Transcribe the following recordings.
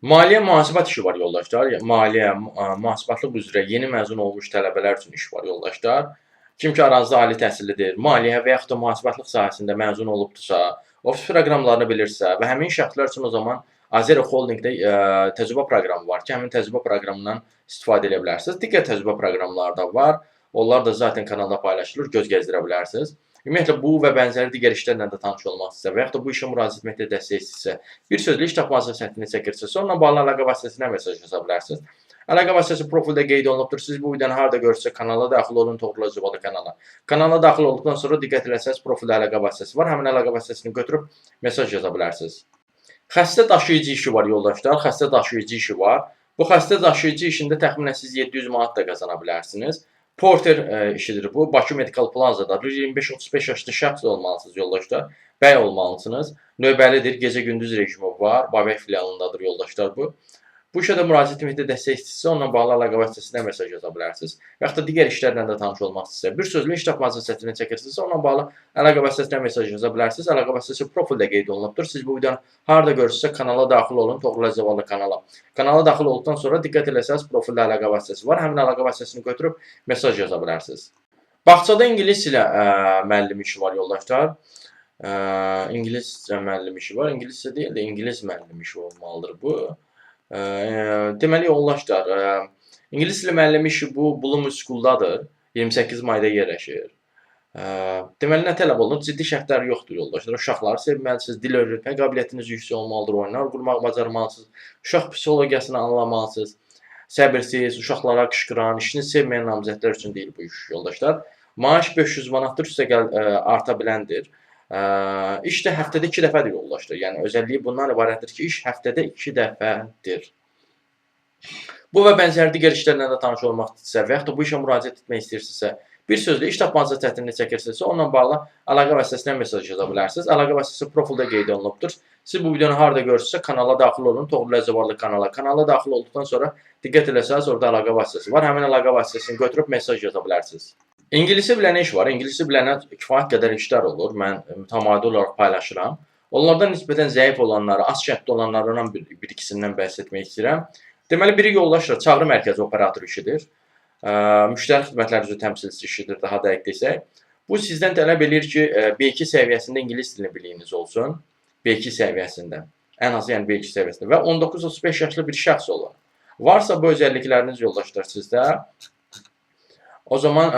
Maliyyə mühasibat işi var yoldaşlar. Maliyyə, mühasibatlıq üzrə yeni məzun olmuş tələbələr üçün iş var yoldaşlar. Kim ki aranızda ali təhsillidir, maliyyə və yaxud da mühasibatlıq sahəsində məzun olubdursa, ofis proqramlarını bilirsə və həmin şəxslər üçün o zaman Azero Holdingdə təcrübə proqramı var ki, həmin təcrübə proqramından istifadə edə bilərsiniz. Digər təcrübə proqramları da var. Onlar da zaten kanalda paylaşılır, göz gəzdirə bilərsiniz. Ümumiyyətlə bu və bənzəri digər işlərlə də tanış olmaq istəyirsə və yaxud da bu işə müraciət etməkdə dəstək istəyirsə, bir sözlə iş tapmazlıq səthini çəkirsinizsə, onunla bağlı əlaqə vasitəsinə mesaj yaza bilərsiniz. Əlaqə vasitəsi profildə qeyd olunubdur. Siz bu videonu harda görürsünüzsə kanala daxil olun, Toğrul kanala. Kanala daxil olduqdan sonra diqqət eləsəniz profildə əlaqə vasitəsi var. Həmin əlaqə vasitəsini götürüb mesaj yaza bilərsiniz. Xəstə daşıyıcı işi var yoldaşlar. Xəstə daşıyıcı işi var. Bu xəstə daşıyıcı işində təxminən siz 700 manat da qazana bilərsiniz. Porter işidir bu. Bakı Medical Plaza-dadır. 25-35 yaşlı şəxs olmalısınız yoldaşlar. Bəy olmalısınız. Növbəlidir. Gecə-gündüz rejimi var. Babək filialındadır yoldaşlar bu. Bu işə də müraciət etməkdə dəstək istəyirsə, onunla bağlı əlaqə vasitəsinə mesaj yaza bilərsiniz. Və yaxud da digər işlərlə də tanış olmaq istəyirsə, bir sözlə iş tapmazlıq səthini çəkirsinizsə, onunla bağlı əlaqə vasitəsinə mesaj yaza bilərsiniz. Əlaqə vasitəsi profildə qeyd olunubdur. Siz bu videonu harda görürsünüzsə kanala daxil olun, Toğrul kanala. Kanala daxil olduqdan sonra diqqət eləsəniz profildə əlaqə vasitəsi var. Həmin əlaqə vasitəsini götürüb mesaj yaza bilərsiniz. Bağçada ingilis ilə müəllim işi var yoldaşlar. İngiliscə müəllim işi var. İngiliscə deyil də ingilis müəllim işi olmalıdır bu. Deməli yoldaşlar, ingilis dili müəllimi işi bu Bloom School-dadır. 28 mayda yerləşir. Deməli nə tələb olunur? Ciddi şərtlər yoxdur yoldaşlar. Uşaqları sevməlisiniz, dil öyrətmə qabiliyyətiniz yüksək olmalıdır, oyunlar qurmaq bacarmalısınız, uşaq psixologiyasını anlamalısınız, səbirsiz, uşaqlara qışqıran, işini sevməyən namizədlər üçün deyil bu iş yoldaşlar. Maaş 500 manatdır, üstəgəl arta biləndir. İş də həftədə 2 dəfədir yoldaşlar. Yəni özəlliyi bundan ibarətdir ki, iş həftədə 2 dəfədir. Bu və bənzər digər işlərlə də tanış olmaq istəyirsə və yaxud da bu işə müraciət etmək istəyirsinizsə, bir sözlə iş tapmazlıq səthini çəkirsinizsə, onunla bağlı əlaqə vasitəsinə mesaj yaza bilərsiniz. Əlaqə vasitəsi profildə qeyd olunubdur. Siz bu videonu harda görürsünüzsə kanala daxil olun, Toğrul kanala. Kanala daxil olduqdan sonra diqqət eləsəniz, orada əlaqə vasitəsi var. Həmin əlaqə vasitəsini götürüb mesaj yaza bilərsiniz. İngilisi bilənə iş var. İngilisi bilənə kifayət qədər işlər olur. Mən mütəmadi olaraq paylaşıram. Onlardan nisbətən zəif olanları, az şərtli olanlardan bir-ikisindən bəhs etmək istəyirəm. Deməli, biri yoldaşlar çağrı mərkəzi operatoru işidir. Müştəri xidmətləri üzrə təmsilçisi işidir, daha dəqiq desək. Bu sizdən tələb edir ki, B2 səviyyəsində ingilis dilini biliyiniz olsun. B2 səviyyəsində. Ən azı yəni B2 səviyyəsində və 19-35 yaşlı bir şəxs olur. Varsa bu özəllikləriniz yoldaşlar sizdə, o zaman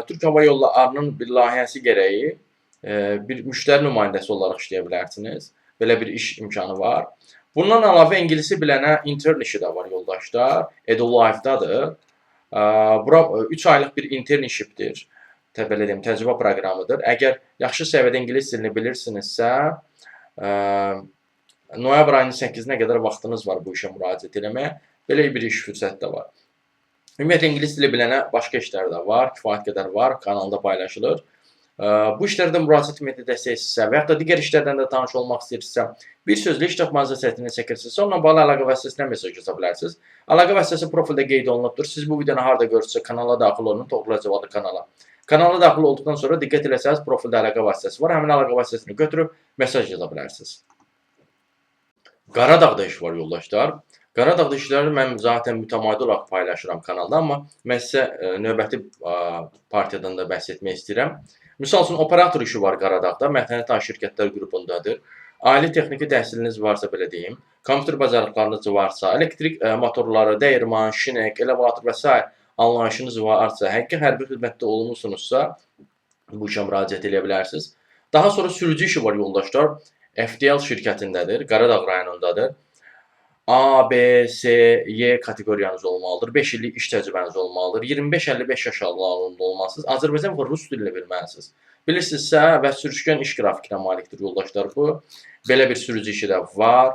Türk Hava Yollarının bir layihəsi gərəyi bir müştəri nümayəndəsi olaraq işləyə bilərsiniz. Belə bir iş imkanı var. Bundan əlavə ingilisi bilənə intern işi də var yoldaşlar. EduLife-dadır. Bura 3 aylıq bir internshipdir. Belə deyim, təcrübə proqramıdır. Əgər yaxşı səviyyədə ingilis dilini bilirsinizsə, noyabr ayının 8-nə qədər vaxtınız var bu işə müraciət etməyə. Belə bir iş fürsəti də var. Ümumiyyətlə, ingilis dili bilənə başqa işlər də var, kifayət qədər var, kanalda paylaşılır. Bu işlərdə müraciət etməkdə dəstəksinizsə və yaxud da digər işlərdən də tanış olmaq istəyirsinizsə, bir sözlə iş tapmazlıq səthini çəkirsinizsə, onunla bağlı əlaqə vasitəsinə mesaj yaza bilərsiniz. Əlaqə vasitəsi profildə qeyd olunubdur. Siz bu videonu harda görürsünüzsə, kanala daxil olun, Toğrul kanala. Kanala daxil olduqdan sonra diqqət eləsəniz, profildə əlaqə vasitəsi var. Həmin əlaqə vasitəsini götürüb mesaj yaza bilərsiniz. Qaradağda iş var yoldaşlar. Qaradağda işləri mən zaten mütəmadi olaraq paylaşıram kanalda, amma mən sizə növbəti partiyadan da bəhs etmək istəyirəm. Misal üçün, operator işi var Qaradağda, Mətəni Taş şirkətlər qrupundadır. Ali texniki təhsiliniz varsa, belə deyim, kompüter bacarıqlarınız varsa, elektrik motorları, dəyirman, şinek, elevator və s. anlayışınız varsa, həqiqi hərbi xidmətdə olunursunuzsa, bu işə müraciət edə bilərsiniz. Daha sonra sürücü işi var yoldaşlar. FDL şirkətindədir, Qaradağ rayonundadır. A, B, C, Y kateqoriyanız olmalıdır. 5 illik iş təcrübəniz olmalıdır. 25-55 yaş aralığında olmalısınız. Azərbaycan və Rus dilini bilməlisiniz. Bilirsinizsə və sürüşkən iş qrafikinə malikdir yoldaşlar bu. Belə bir sürücü işi də var.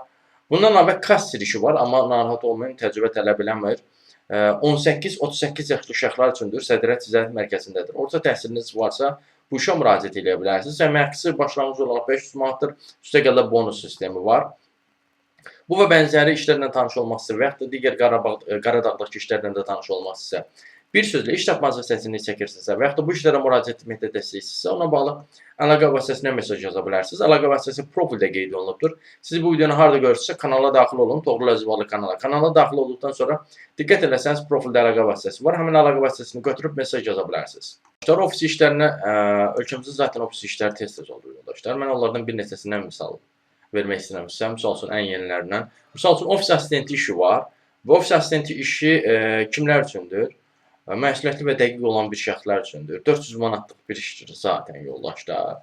Bundan əlavə kasser işi var, amma narahat olmayın, təcrübə tələb eləmir. 18-38 yaşlı uşaqlar üçündür, Sədrət Ticarət Mərkəzindədir. Orta təhsiliniz varsa, bu işə müraciət edə bilərsiniz. Əmək başlanğıc olaraq 500 manatdır, üstəgəl də bonus sistemi var. Bu və bənzəri işlərlə tanış olmaq istəyirsə və yaxud da digər Qaradağdakı işlərlə də tanış olmaq istəyirsə, Bir sözlə iş tapmazlıq səsini çəkirsinizsə və yaxud da bu işlərə müraciət etməkdə dəstəkçisinizsə, ona bağlı əlaqə vasitəsilə mesaj yaza bilərsiniz. Əlaqə vasitəsi profildə qeyd olunubdur. Siz bu videonu harda görürsünüzsə kanala daxil olun, Toğrul Özbalı kanala. Kanala daxil olduqdan sonra diqqət eləsəniz profildə əlaqə vasitəsi var. Həmin əlaqə vasitəsini götürüb mesaj yaza bilərsiniz. Ofis işlərinə ölkəmizdə zaten ofis işləri tez-tez olur yoldaşlar. Mən onlardan bir neçəsindən misal vermək istəyirəm. Misal üçün ən yenilərindən. Misal üçün ofis assistenti işi var. Bu ofis assistenti işi kimlər üçündür? Məsuliyyətli və dəqiq olan bir şəxslər üçündür. 400 manatlıq bir işdir zaten yoldaşlar.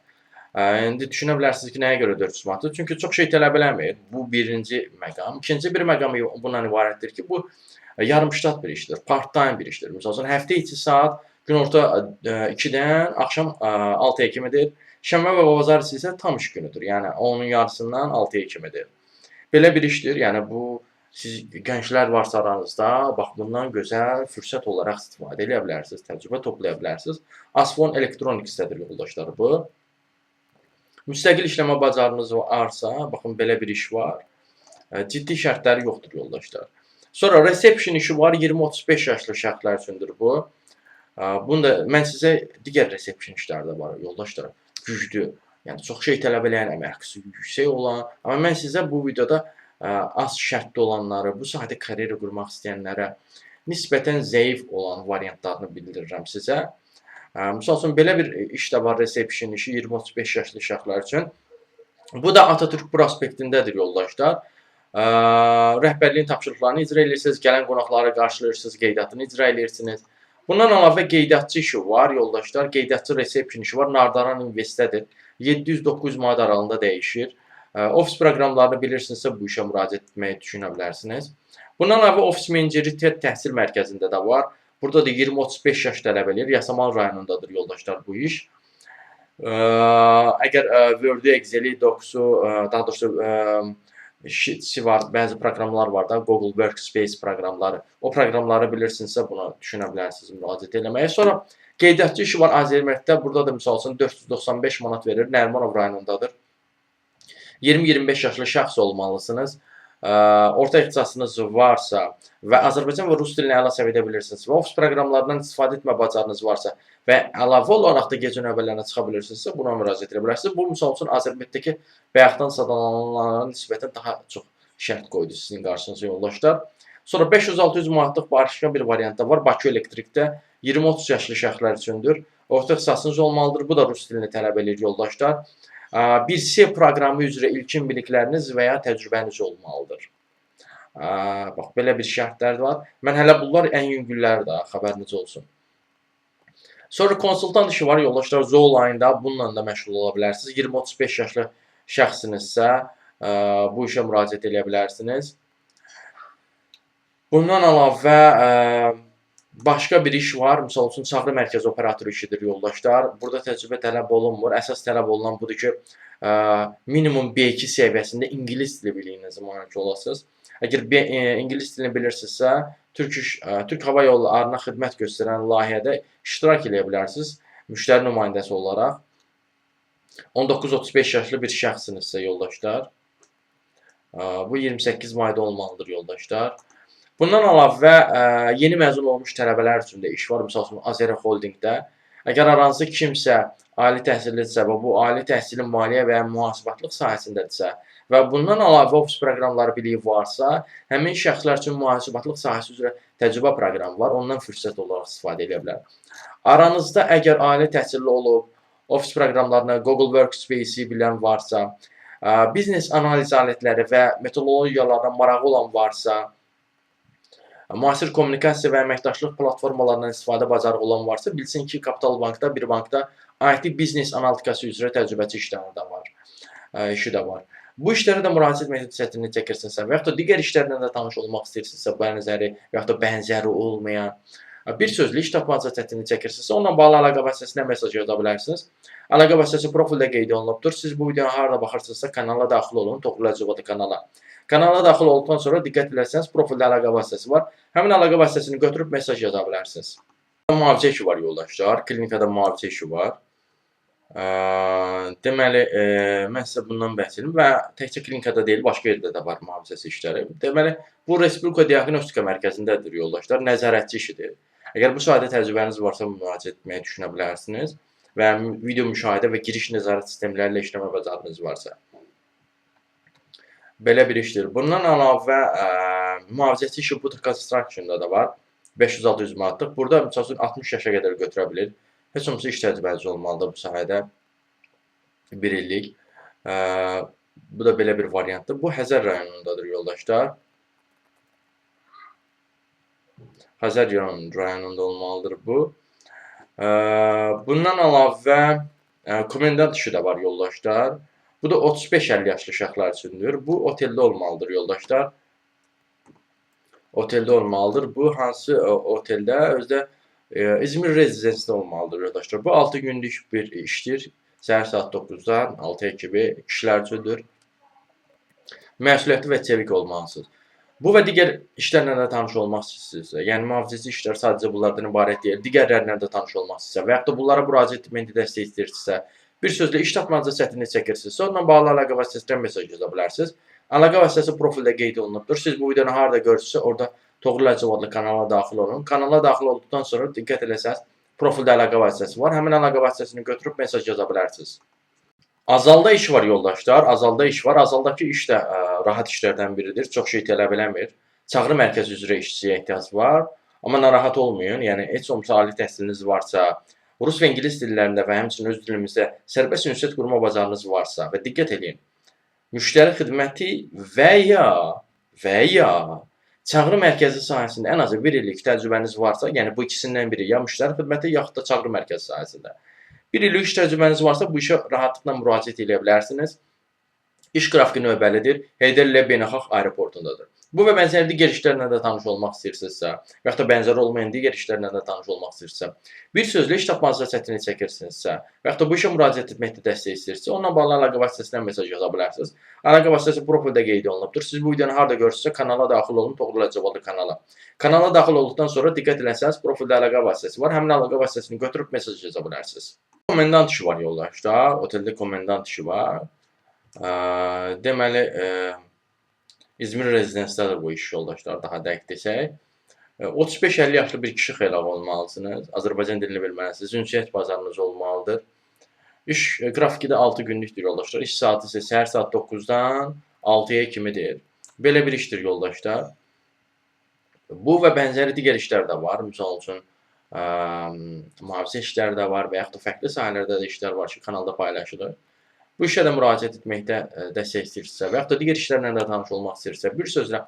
İndi düşünə bilərsiniz ki, nəyə görə 400 manatdır? Çünki çox şey tələb eləmir. Bu birinci məqam. İkinci bir məqam bundan ibarətdir ki, bu yarımştat bir işdir, part-time bir işdir. Məsəl üçün həftə içi saat günorta 2-dən axşam 6-ya kimidir. Şənbə və bazar isə tam iş günüdür. Yəni onun yarısından 6-ya kimidir. Belə bir işdir. Yəni bu siz gənclər varsa aranızda, bax bundan gözəl fürsət olaraq istifadə edə bilərsiniz, təcrübə toplaya bilərsiniz. Asfon Electronics'dədir yoldaşlar bu. Müstəqil işləmə bacarığınız varsa, baxın belə bir iş var. Ciddi şərtləri yoxdur yoldaşlar. Sonra reception işi var, 20-35 yaşlı şəxslər üçündür bu. Bunda mən sizə digər reception işləri də var yoldaşlar. Güclü, yəni çox şey tələb eləyən, əmək haqqısı yüksək olan, amma mən sizə bu videoda az şərtli olanları, bu sahədə karyera qurmaq istəyənlərə nisbətən zəif olan variantlarını bildirirəm sizə. Misal üçün, belə bir iş də var, reception işi 20-35 yaşlı şəxslər üçün. Bu da Atatürk prospektindədir yoldaşlar. Rəhbərliyin tapşırıqlarını icra edirsiniz, gələn qonaqları qarşılayırsınız, qeydiyyatını icra edirsiniz. Bundan əlavə qeydiyyatçı işi var yoldaşlar, qeydiyyatçı reception işi var, Nardaran Investədir. 700-900 manat aralığında dəyişir. Ofis proqramlarını bilirsinizsə bu işə müraciət etməyi düşünə bilərsiniz. Bundan əlavə ofis meneceri təhsil mərkəzində də var. Burada da 20-35 yaş tələb edir. Yasamal rayonundadır yoldaşlar bu iş. Əgər Word-ü, Excel-i, Docs-u, daha doğrusu Sheets-i var, bəzi proqramlar var da, Google Workspace proqramları. O proqramları bilirsinizsə buna düşünə bilərsiniz müraciət eləməyə. Sonra qeydiyyatçı işi var Azərmətdə. Burada da misal üçün 495 manat verir. Nərimanov rayonundadır. 20-25 yaşlı şəxs olmalısınız. Orta ixtisasınız varsa və Azərbaycan və rus dilini əla səviyyədə bilirsiniz və ofis proqramlarından istifadə etmə bacarığınız varsa və əlavə olaraq da gecə növbələrinə çıxa bilirsinizsə, buna müraciət edə bilərsiniz. Bu, misal üçün, Azərmətdəki bayaqdan sadalananlara nisbətən daha çox şərt qoydu sizin qarşınıza yoldaşlar. Sonra 500-600 manatlıq başqa bir variant da var. Bakı Elektrikdə 20-30 yaşlı şəxslər üçündür. Orta ixtisasınız olmalıdır. Bu da rus dilini tələb edir yoldaşlar. Bir C proqramı üzrə ilkin bilikləriniz və ya təcrübəniz olmalıdır. Bax, belə bir şərtlər var. Mən hələ bunlar ən yüngülləri də, xəbəriniz olsun. Sonra konsultant işi var yoldaşlar, Zooline-da bununla da məşğul ola bilərsiniz. 20-35 yaşlı şəxsinizsə bu işə müraciət edə bilərsiniz. Bundan əlavə başqa bir iş var. Misal üçün, çağrı mərkəzi operatoru işidir yoldaşlar. Burada təcrübə tələb olunmur. Əsas tələb olunan budur ki, minimum B2 səviyyəsində ingilis dili biliyiniz malik olasınız. Əgər ingilis dilini bilirsinizsə, Türk Hava Yollarına xidmət göstərən layihədə iştirak edə bilərsiniz. Müştəri nümayəndəsi olaraq. 19-35 yaşlı bir şəxsinizsə yoldaşlar. Bu 28 mayda olmalıdır yoldaşlar. Bundan əlavə yeni məzun olmuş tələbələr üçün də iş var. Misal üçün, Azera Holdingdə. Əgər aranızda kimsə ali təhsillidirsə və bu ali təhsilin maliyyə və ya mühasibatlıq sahəsindədirsə və bundan əlavə ofis proqramları biliyi varsa, həmin şəxslər üçün mühasibatlıq sahəsi üzrə təcrübə proqramı var. Ondan fürsət olaraq istifadə edə bilər. Aranızda əgər ali təhsilli olub, ofis proqramlarını, Google Workspace-i bilən varsa, biznes analiz alətləri və metodologiyalardan marağı olan varsa, müasir kommunikasiya və əməkdaşlıq platformalarından istifadə bacarığı olan varsa, bilsin ki, Kapital Bankda, bir bankda IT biznes analitikası üzrə təcrübəçi işləri də var, işi də var. Bu işlərə də müraciət məsuliyyətini çəkirsinizsə və yaxud da digər işlərlə də tanış olmaq istəyirsinizsə, bənzəri və yaxud da bənzəri olmayan bir sözlü iş tapmaca çətinliyi çəkirsinizsə, onunla bağlı əlaqə vasitəsilə mesaj yoza bilərsiniz. Əlaqə vasitəsi profildə qeyd olunubdur. Siz bu videonu harada baxırsınızsa, kanala daxil olun, Toğrul Özbalı kanala. Kanala daxil olduqdan sonra diqqət edersəniz, profildə əlaqə vasitəsi var. Həmin əlaqə vasitəsini götürüb mesaj yaza bilərsiniz. Müalicə işi var yoldaşlar, klinikada müalicə işi var. Deməli, mən sizə bundan bəhs edim və təkcə klinikada deyil, başqa yerdə də var müalicəsi işləri. Deməli, bu Respublika Diaqnostika Mərkəzindədir yoldaşlar, nəzarətçi işidir. Əgər bu sahədə təcrübəniz varsa müraciət etməyi düşünə bilərsiniz və video müşahidə və giriş nəzarət sistemləri ilə işləmə bacarığınız varsa. Belə bir işdir. Bundan əlavə mühafizəçi işi Boot Construction-da da var. 500-600 manatlıq. Burada məsəl üçün 60 yaşa qədər götürə bilir. Heç olmasa iş təcrübəniz olmalıdır bu sahədə. 1 illik. Bu da belə bir variantdır. Bu Xəzər rayonundadır yoldaşlar. Xəzər rayonunda olmalıdır bu. Bundan əlavə komendant işi də var yoldaşlar. Bu da 35-50 yaşlı uşaqlar üçündür. Bu oteldə olmalıdır yoldaşlar. Oteldə olmalıdır. Bu hansı oteldə? Özdə İzmir Rezidensi'də olmalıdır yoldaşlar. Bu 6 günlük bir işdir. Səhər saat 9-dan 6-ya kimi kişilər üçündür. Məsuliyyətli və çevik olmalısınız. Bu və digər işlərlə də tanış olmaq istəyirsinizsə, yəni mühafizəçi işlər sadəcə bunlardan ibarət deyil, digərlərlə də tanış olmaq istəyirsinizsə və yaxud da bunlara müraciət etməkdə dəstək istəyirsinizsə, bir sözlə iş tapmanızda çətinlik çəkirsinizsə, onunla bağlı əlaqə vasitəsindən mesaj yaza bilərsiniz. Əlaqə vasitəsi profildə qeyd olunubdur. Siz bu videonu harada görürsünüzsə, orada Toğrul Əcəb adlı kanala daxil olun. Kanala daxil olduqdan sonra diqqət eləsəz, profildə əlaqə vasitəsi var. Həmin əlaqə vasitəsini götürüb mesaj yaza bilərsiniz. Azalda iş var yoldaşlar, Azalda iş var. Azaldakı iş də rahat işlərdən biridir. Çox şey tələb eləmir. Çağrı mərkəzi üzrə işçiyə ehtiyac var. Amma narahat olmayın. Yəni heç olmasa ali təhsiliniz varsa, rus və ingilis dillərində və həmçinin öz dilimizdə sərbəst ünsiyyət qurma bacarığınız varsa və diqqət edin. Müştəri xidməti və ya çağrı mərkəzi sahəsində ən azı 1 illik təcrübəniz varsa, yəni bu ikisindən biri ya müştəri xidməti yaxud da çağrı mərkəzi sahəsində 1 illik iş təcrübəniz varsa, bu işə rahatlıqla müraciət edə bilərsiniz. İş qrafiki növbəlidir. Heydər Əliyev Beynəlxalq Aeroportundadır. Bu və bənzər digər işlərlə də tanış olmaq istəyirsinizsə, və yaxud da bənzər olmayan digər işlərlə də tanış olmaq istəyirsinizsə, bir sözlə iş tapmanızda çətinlik çəkirsinizsə, və yaxud da bu işə müraciət etməkdə dəstək istəyirsinizsə, onunla bağlı əlaqə vasitəsindən mesaj yaza bilərsiniz. Əlaqə vasitəsi profildə qeyd olunubdur. Siz bu videonu harada görürsünüzsə, kanala daxil olun, Toğrul Əcəb adlı kanala. Kanala daxil olduqdan sonra diqqət eləsəniz, profildə əlaqə vasitəsi var. Həmin əlaqə vasitəsini götürüb mesaj yaza bilərsiniz. Komendant işi var yoldaşlar. Oteldə komendant işi var. Deməli, İzmir Rezidensidadır bu iş yoldaşlar, daha dəqiq desək. 35-50 yaşlı bir kişi xeylağı olmalısınız. Azərbaycan dilini bilməlisiniz. Ünsiyyət bazarınız olmalıdır. İş qrafiki də 6 günlükdür yoldaşlar. İş saatı isə səhər saat 9-dan 6-ya kimidir. Belə bir işdir yoldaşlar. Bu və bənzəri digər işlər də var. Misal üçün, mühafizə işləri də var və yaxud da fərqli sahələrdə də işlər var ki, kanalda paylaşılır. Bu işə də müraciət etməkdə dəstək istəyirsinizsə və yaxud da digər işlərlə də tanış olmaq istəyirsinizsə, bir sözlə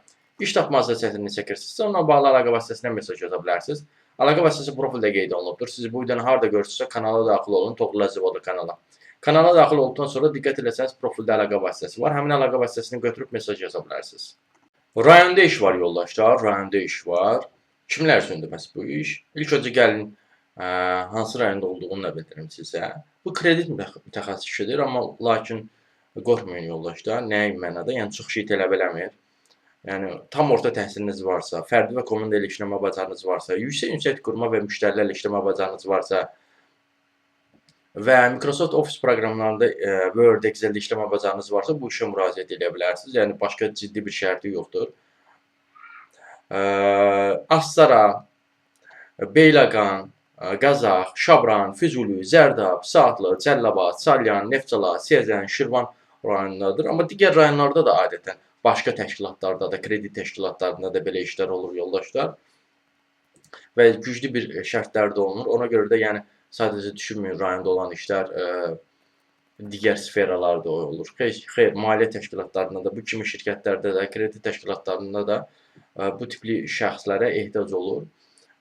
iş tapmanızda çətinlik çəkirsinizsə, onunla bağlı əlaqə vasitəsindən mesaj yaza bilərsiniz. Əlaqə vasitəsi profildə qeyd olunubdur. Siz bu videonu harada görürsünüzsə, kanala daxil olun, Toğrul Əcəb adlı kanala. Kanala daxil olduqdan sonra diqqət eləsəniz, profildə əlaqə vasitəsi var. Həmin əlaqə vasitəsini götürüb mesaj yaza bilərsiniz. Rayonda iş var yoldaşlar, rayonda iş var. Kimlər üçündür bəs bu iş? İlk öncə gəlin hansı rayonda olduğunu da bildirim sizə. Bu kredit mütəxəssisidir, amma lakin qorxmayın yoldaşlar. Nəyə mənada? Yəni çox şey tələb eləmir. Yəni tam orta təhsiliniz varsa, fərdi və komanda ilə işləmə bacarığınız varsa, yüksək ünsiyyət qurma və müştərilərlə işləmə bacarığınız varsa və Microsoft Office proqramlarında Word, Excel-də işləmə bacarığınız varsa, bu işə müraciət edə bilərsiniz. Yəni başqa ciddi bir şərti yoxdur. Astara, Beyləqan, Qazax, Şabran, Füzuli, Zərdab, Saatlı, Cəlilabad, Salyan, Neftçala, Siyəzən, Şirvan rayonlarıdır. Amma digər rayonlarda da adətən başqa təşkilatlarda da, kredit təşkilatlarında da belə işlər olur yoldaşlar. Və güclü bir şərtlər də olunur. Ona görə də yəni sadəcə düşünməyin rayonda olan işlər digər sferalarda olur. Xeyr, maliyyə təşkilatlarında da, bu kimi şirkətlərdə də, kredit təşkilatlarında da bu tipli şəxslərə ehtiyac olur.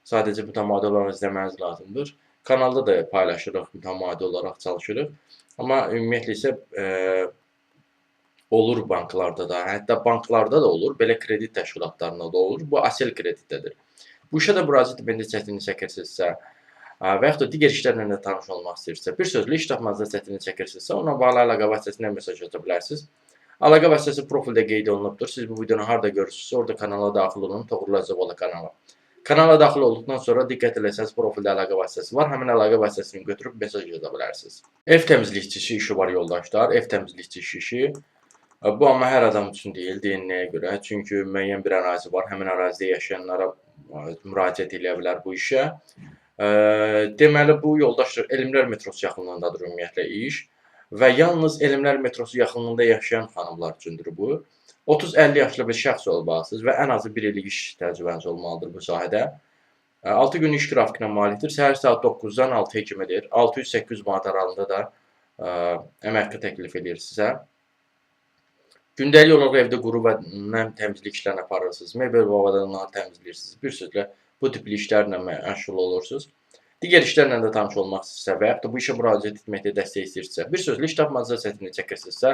Sadəcə mütəmadi olaraq izləməniz lazımdır. Kanalda da paylaşırıq, mütəmadi olaraq çalışırıq. Amma ümumiyyətlə isə olur banklarda da, hətta banklarda da olur, belə kredit təşkilatlarında da olur. Bu asel kreditdədir. Bu işə də müraciət etməkdə çətinlik çəkirsinizsə və yaxud da digər işlərlə də tanış olmaq istəyirsinizsə, bir sözlə iş tapmanızda çətinlik çəkirsinizsə, onunla bağlı əlaqə vasitəsindən mesaj yaza bilərsiniz. Əlaqə vasitəsi profildə qeyd olunubdur. Siz bu videonu harada görürsünüzsə, orada kanala daxil olun, Toğrul Əcəb adlı kanala. Kanala daxil olduqdan sonra diqqət eləsəniz, profildə əlaqə vasitəsi var. Həmin əlaqə vasitəsini götürüb mesaj yaza bilərsiniz. Ev təmizlikçisi işi var yoldaşlar. Ev təmizlikçisi işi. Bu amma hər adam üçün deyil, deyil nəyə görə? Çünki müəyyən bir ərazi var. Həmin ərazidə yaşayanlara müraciət eləyə bilər bu işə. Deməli, bu yoldaş Elmlər metrosu yaxınlığındadır ümumiyyətlə iş və yalnız Elmlər metrosu yaxınlığında yaşayan xanımlar üçündür bu. 30-50 yaşlı bir şəxs olmalısınız və ən azı 1 illik iş təcrübəniz olmalıdır bu sahədə. 6 gün iş qrafikinə malikdir. Səhər saat 9-dan 6-ya kimidir. 600-800 manat aralığında da əmək haqqı təklif edir sizə. Gündəlik olaraq evdə quru və nəm təmizlik işlərini aparırsınız, mebel və avadanlıqları təmizləyirsiniz. Bir sözlə bu tipli işlərlə məşğul olursunuz. Digər işlərlə də tanış olmaq istəyirsə və yaxud da bu işə müraciət etməkdə dəstək istəyirsə, bir sözlə iş tapmacada çətinlik çəkirsinizsə,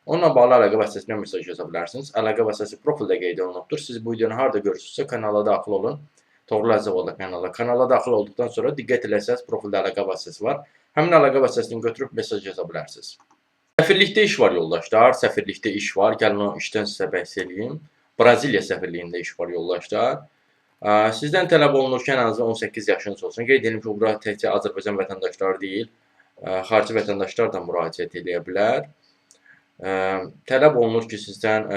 onunla bağlı əlaqə vasitəsinə mesaj yaza bilərsiniz. Əlaqə vasitəsi profildə qeyd olunubdur. Siz bu videonu harda görürsünüzsə kanala daxil olun. Toğrul Əzəvoğlu kanala. Kanala daxil olduqdan sonra diqqət eləsəz profildə əlaqə vasitəsi var. Həmin əlaqə vasitəsini götürüb mesaj yaza bilərsiniz. Səfirlikdə iş var yoldaşlar. Səfirlikdə iş var. Gəlin o işdən sizə bəhs eləyim. Braziliya səfirliyində iş var yoldaşlar. Sizdən tələb olunur ki, ən azı 18 yaşınız olsun. Qeyd edim ki, bura təkcə Azərbaycan vətəndaşları deyil, xarici vətəndaşlar da müraciət edə bilər. Tələb olunur ki, sizdən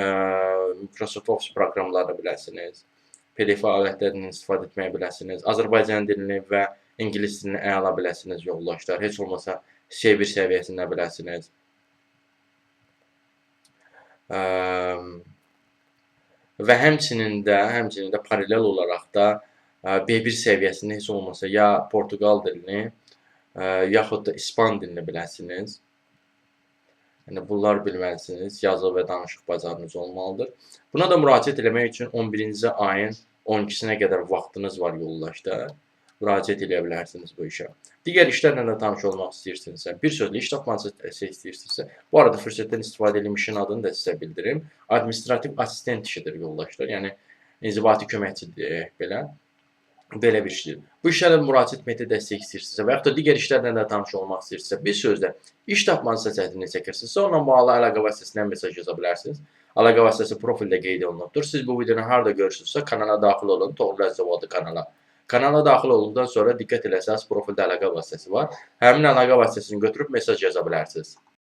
Microsoft Office proqramlarını biləsiniz, PDF alətlərindən istifadə etməyi biləsiniz, Azərbaycan dilini və ingilis dilini əla biləsiniz yoldaşlar. Heç olmasa C1 səviyyəsində biləsiniz. Və həmçinin də paralel olaraq da B1 səviyyəsində heç olmasa ya Portuqal dilini, yaxud da İspan dilini biləsiniz. Yəni, bunlar bilməlisiniz, yazı və danışıq bacarığınız olmalıdır. Buna da müraciət eləmək üçün 11-ci ayın 12-sinə qədər vaxtınız var yoldaşlar. Müraciət eləyə bilərsiniz bu işə. Digər işlərlə də tanış olmaq istəyirsinizsə, bir sözlə iş tapmaca istəyirsinizsə, bu arada fürsətdən istifadə edilmiş işin adını da sizə bildirim. Administrativ assistent işidir yoldaşlar, yəni inzibati köməkçidir belə bir işdir. Bu işlərlə müraciət etməkdə dəstək istəyirsinizsə və yaxud da digər işlərlə də tanış olmaq istəyirsinizsə, bir sözlə iş tapmanızda çətinlik çəkirsinizsə, onunla bağlı əlaqə vasitəsindən mesaj yaza bilərsiniz. Əlaqə vasitəsi profildə qeyd olunubdur. Siz bu videonu harda görürsünüzsə, kanala daxil olun, Toğrul Əzəvoğlu kanala. Kanala daxil olduqdan sonra diqqət eləsəz, profildə əlaqə vasitəsi var. Həmin əlaqə vasitəsini götürüb mesaj yaza bilərsiniz.